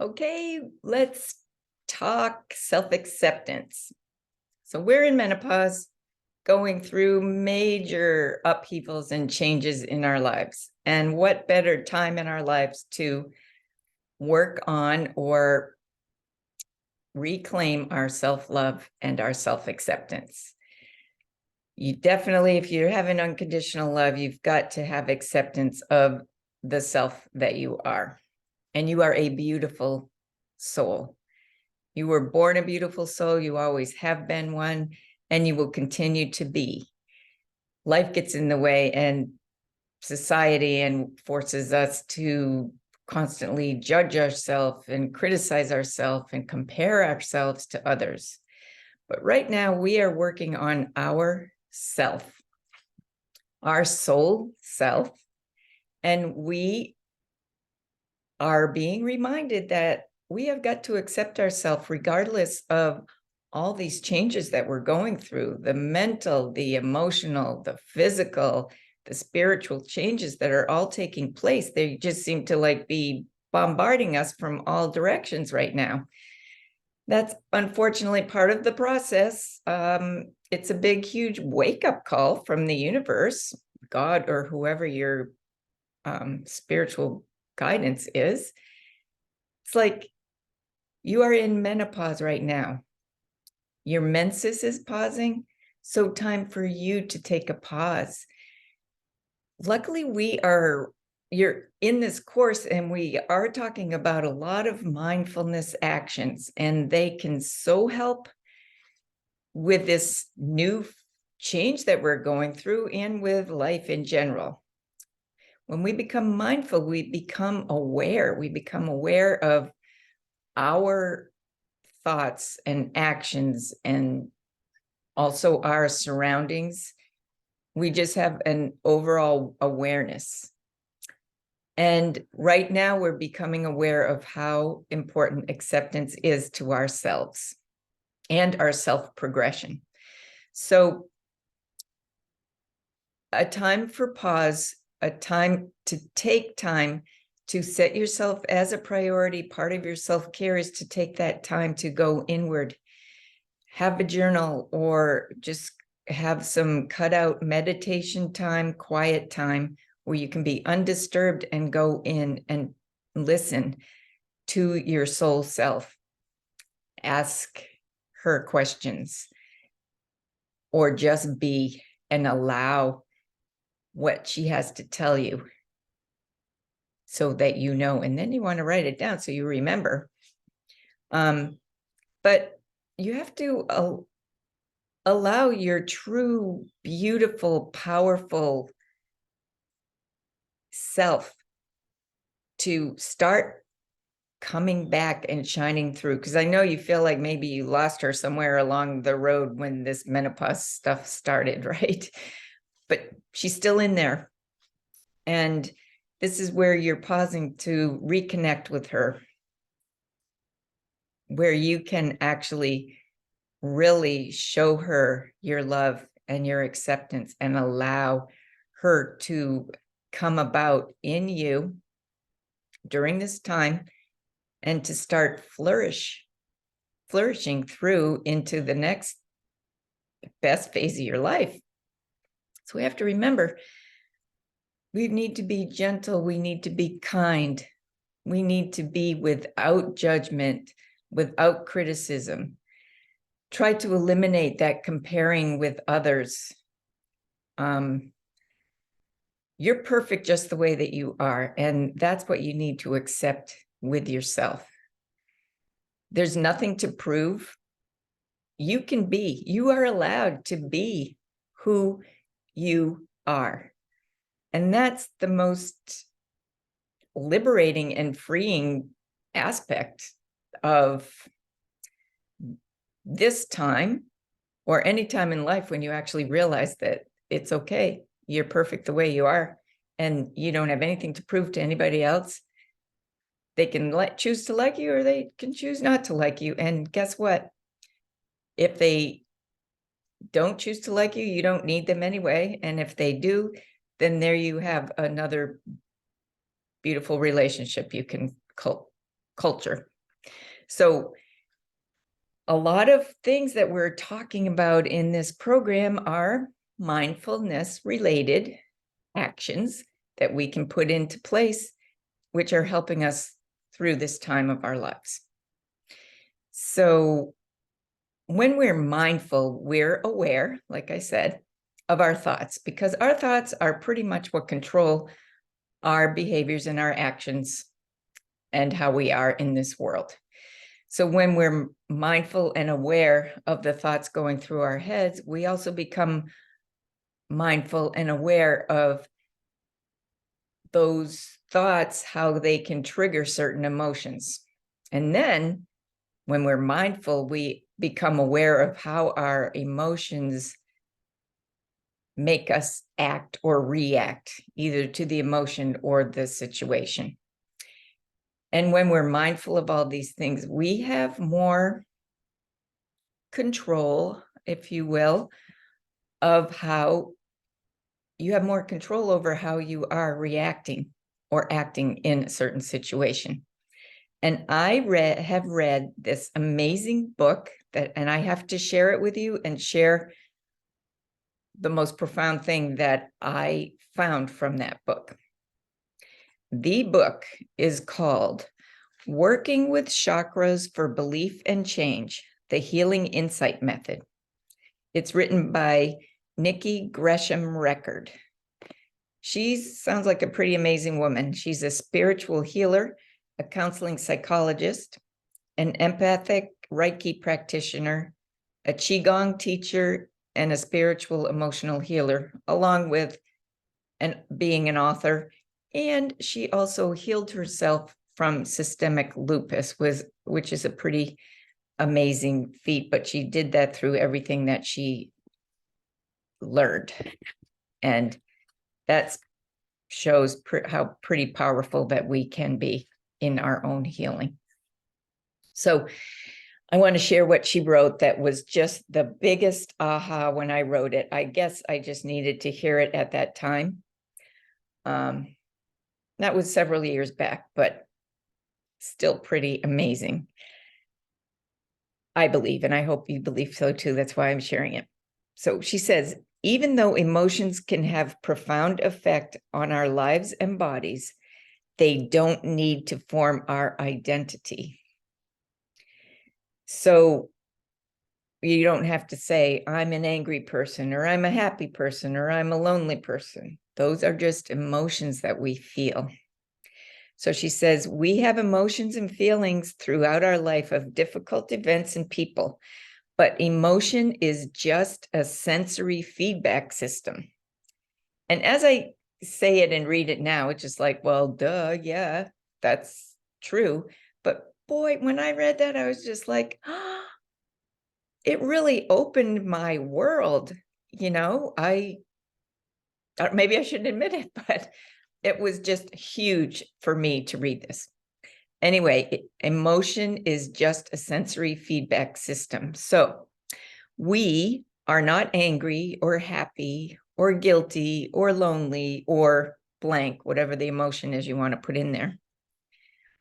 Okay, let's talk self-acceptance. So we're in menopause, going through major upheavals and changes in our lives. And what better time in our lives to work on or reclaim our self-love and our self-acceptance? You definitely, if you're having unconditional love, you've got to have acceptance of the self that you are. And you are a beautiful soul. You were born a beautiful soul. You always have been one, and you will continue to be. Life gets in the way, and society and forces us to constantly judge ourselves and criticize ourselves and compare ourselves to others. But right now, we are working on our self, our soul self, and we are being reminded that we have got to accept ourselves regardless of all these changes that we're going through, the mental, the emotional, the physical, the spiritual changes that are all taking place. They just seem to be bombarding us from all directions right now. That's unfortunately part of the process. It's a big, huge wake-up call from the universe, God, or whoever your spiritual guidance is. It's like you are in menopause right now. Your menses is pausing, so time for you to take a pause. Luckily, you're in this course and we are talking about a lot of mindfulness actions, and they can so help with this new change that we're going through and with life in general. When we become mindful, we become aware. We become aware of our thoughts and actions and also our surroundings. We just have an overall awareness. And right now we're becoming aware of how important acceptance is to ourselves and our self-progression. So a time for pause, a time to take time to set yourself as a priority. Part of your self-care is to take that time to go inward. Have a journal or just have some cut out meditation time, quiet time, where you can be undisturbed and go in and listen to your soul self. Ask her questions or just be and allow what she has to tell you so that you know, and then you want to write it down so you remember. But you have to allow your true, beautiful, powerful self to start coming back and shining through. Because I know you feel like maybe you lost her somewhere along the road when this menopause stuff started, right? But she's still in there. And this is where you're pausing to reconnect with her, where you can actually really show her your love and your acceptance and allow her to come about in you during this time and to start flourishing through into the next best phase of your life. So we have to remember, we need to be gentle, we need to be kind, we need to be without judgment, without criticism. Try to eliminate that comparing with others. You're perfect just the way that you are, and that's what you need to accept with yourself. There's nothing to prove. You are allowed to be who you are. And that's the most liberating and freeing aspect of this time, or any time in life when you actually realize that it's okay. You're perfect the way you are, and you don't have anything to prove to anybody else. They can choose to like you, or they can choose not to like you. And guess what? If they don't choose to like you, you don't need them anyway. And if they do, then there you have another beautiful relationship you can culture. So a lot of things that we're talking about in this program are mindfulness related actions that we can put into place, which are helping us through this time of our lives. So when we're mindful, we're aware, like I said, of our thoughts, because our thoughts are pretty much what control our behaviors and our actions and how we are in this world. So when we're mindful and aware of the thoughts going through our heads, we also become mindful and aware of those thoughts, how they can trigger certain emotions. And then when we're mindful, we become aware of how our emotions make us act or react, either to the emotion or the situation. And when we're mindful of all these things, we have more control, if you will, of how you have more control over how you are reacting or acting in a certain situation. And I have read this amazing book and I have to share it with you and share the most profound thing that I found from that book. The book is called Working with Chakras for Belief and Change, the Healing Insight Method. It's written by Nikki Gresham Record. She sounds like a pretty amazing woman. She's a spiritual healer, a counseling psychologist, an empathic Reiki practitioner, a Qigong teacher, and a spiritual emotional healer, along with being an author. And she also healed herself from systemic lupus, which is a pretty amazing feat, but she did that through everything that she learned. And that shows how pretty powerful that we can be in our own healing. So I want to share what she wrote that was just the biggest aha when I wrote it. I guess I just needed to hear it at that time. That was several years back, but still pretty amazing, I believe, and I hope you believe so too. That's why I'm sharing it. So she says, even though emotions can have profound effect on our lives and bodies, they don't need to form our identity. So you don't have to say, I'm an angry person, or I'm a happy person, or I'm a lonely person. Those are just emotions that we feel. So she says, we have emotions and feelings throughout our life of difficult events and people, but emotion is just a sensory feedback system. And as I say it and read it now, it's just like, well, duh, yeah, that's true. But boy, when I read that, I was just like, oh, it really opened my world. You know, maybe I shouldn't admit it, but it was just huge for me to read this. Anyway, emotion is just a sensory feedback system. So we are not angry or happy or guilty or lonely or blank, whatever the emotion is you want to put in there.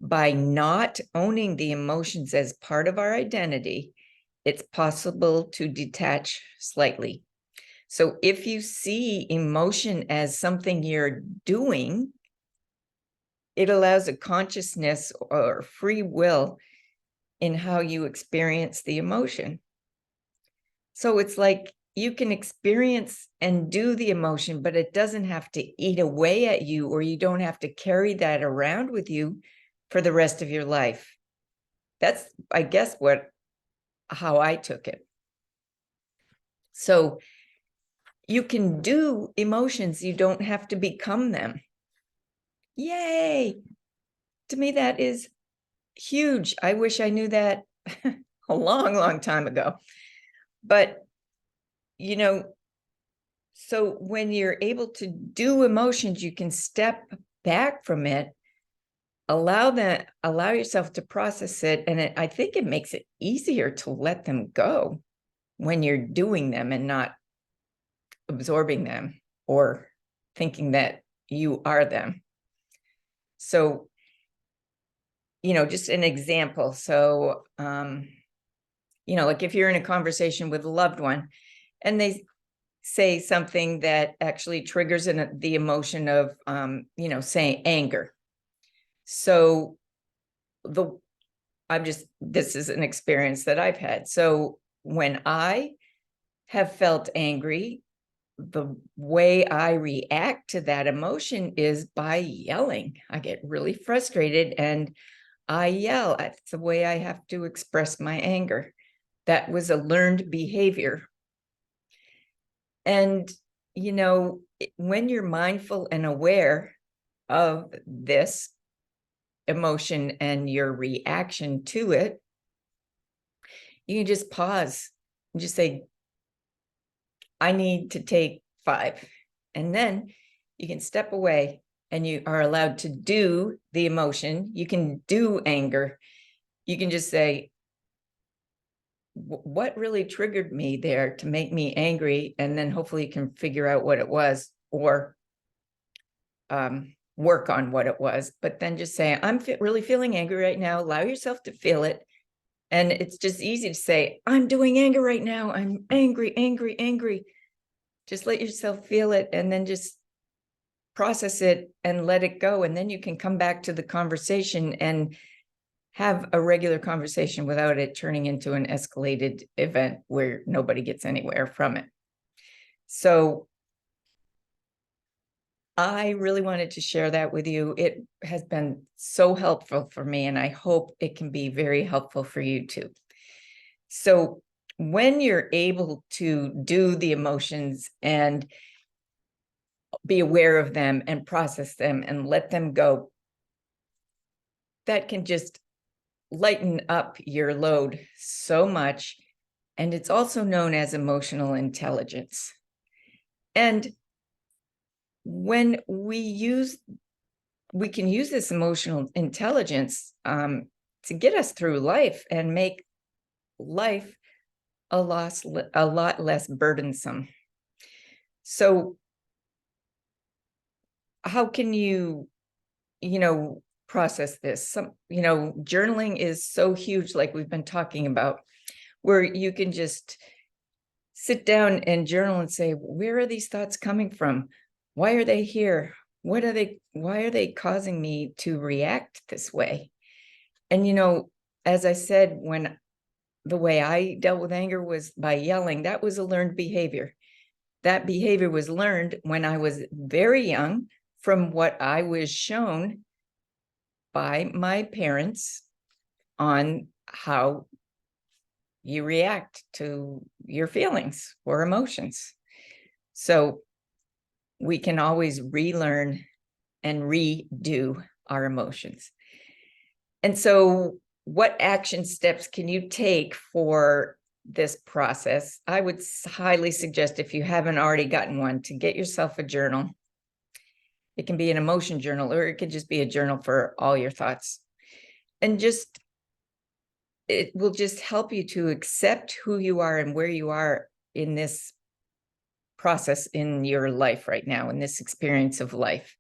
By not owning the emotions as part of our identity, it's possible to detach slightly. So if you see emotion as something you're doing, it allows a consciousness or free will in how you experience the emotion. So it's like you can experience and do the emotion, but it doesn't have to eat away at you, or you don't have to carry that around with you for the rest of your life. That's, I guess, how I took it. So you can do emotions, you don't have to become them. Yay! To me, that is huge. I wish I knew that a long, long time ago. But, you know, so when you're able to do emotions, you can step back from it, allow yourself to process it. And I think it makes it easier to let them go when you're doing them and not absorbing them or thinking that you are them. So just an example. So, like if you're in a conversation with a loved one and they say something that actually triggers the emotion of, saying anger. So this is an experience that I've had. So when I have felt angry, the way I react to that emotion is by yelling. I get really frustrated and I yell. That's the way I have to express my anger. That was a learned behavior. And, when you're mindful and aware of this emotion and your reaction to it, you can just pause and just say, I need to take 5. And then you can step away and you are allowed to do the emotion. You can do anger. You can just say, what really triggered me there to make me angry? And then hopefully you can figure out what it was, or work on what it was. But then just say, I'm really feeling angry right now. Allow yourself to feel it. And it's just easy to say, I'm doing anger right now. I'm angry, angry, angry. Just let yourself feel it and then just process it and let it go. And then you can come back to the conversation and have a regular conversation without it turning into an escalated event where nobody gets anywhere from it. So I really wanted to share that with you. It has been so helpful for me, and I hope it can be very helpful for you too. So when you're able to do the emotions and be aware of them and process them and let them go, that can just lighten up your load so much. And it's also known as emotional intelligence. And when we can use this emotional intelligence to get us through life and make life a lot less burdensome. So how can you process this? Journaling is so huge, like we've been talking about, where you can just sit down and journal and say, where are these thoughts coming from? Why are they here? Why are they causing me to react this way? And, as I said, when the way I dealt with anger was by yelling, that was a learned behavior. That behavior was learned when I was very young from what I was shown by my parents on how you react to your feelings or emotions. So we can always relearn and redo our emotions. And so what action steps can you take for this process? I would highly suggest, if you haven't already gotten one, to get yourself a journal. It can be an emotion journal, or it could just be a journal for all your thoughts. And it will just help you to accept who you are and where you are in this process in your life right now, in this experience of life.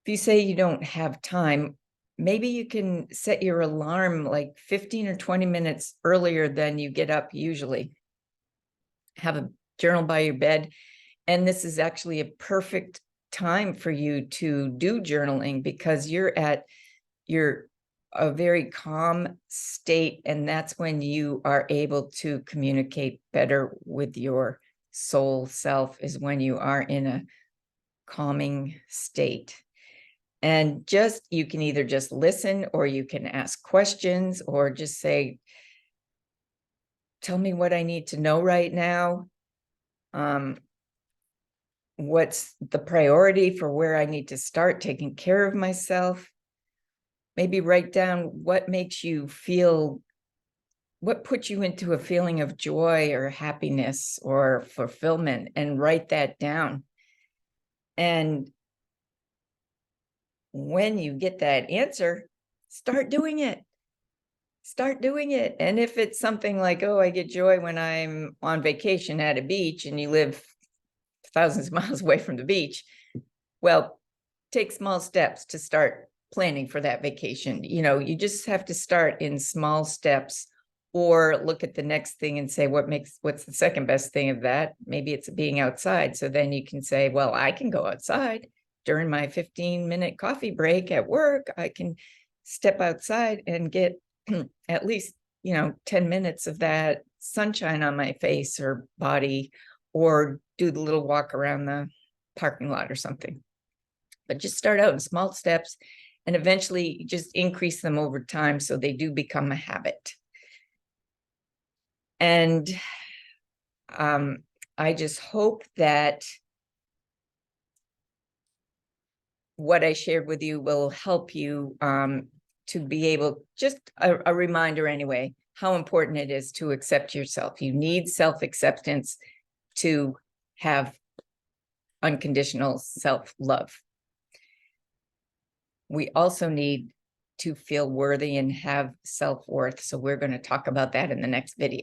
If you say you don't have time, maybe you can set your alarm like 15 or 20 minutes earlier than you get up usually. Have a journal by your bed. And this is actually a perfect time for you to do journaling, because you're at a very calm state. And that's when you are able to communicate better with your soul self, is when you are in a calming state. And you can either just listen, or you can ask questions, or just say, tell me what I need to know right now. What's the priority for where I need to start taking care of myself? Maybe write down what makes you feel, what puts you into a feeling of joy or happiness or fulfillment, and write that down. And when you get that answer, start doing it. Start doing it. And if it's something like, oh, I get joy when I'm on vacation at a beach, and you live thousands of miles away from the beach, well, take small steps to start planning for that vacation. You know, you just have to start in small steps, or look at the next thing and say, what's the second best thing of that? Maybe it's being outside. So then you can say, well, I can go outside during my 15-minute coffee break at work. I can step outside and get at least, 10 minutes of that sunshine on my face or body, or do the little walk around the parking lot or something. But just start out in small steps and eventually just increase them over time so they do become a habit. And I just hope that what I shared with you will help you to be able, just a reminder anyway, how important it is to accept yourself. You need self-acceptance to have unconditional self-love. We also need to feel worthy and have self-worth. So we're going to talk about that in the next video.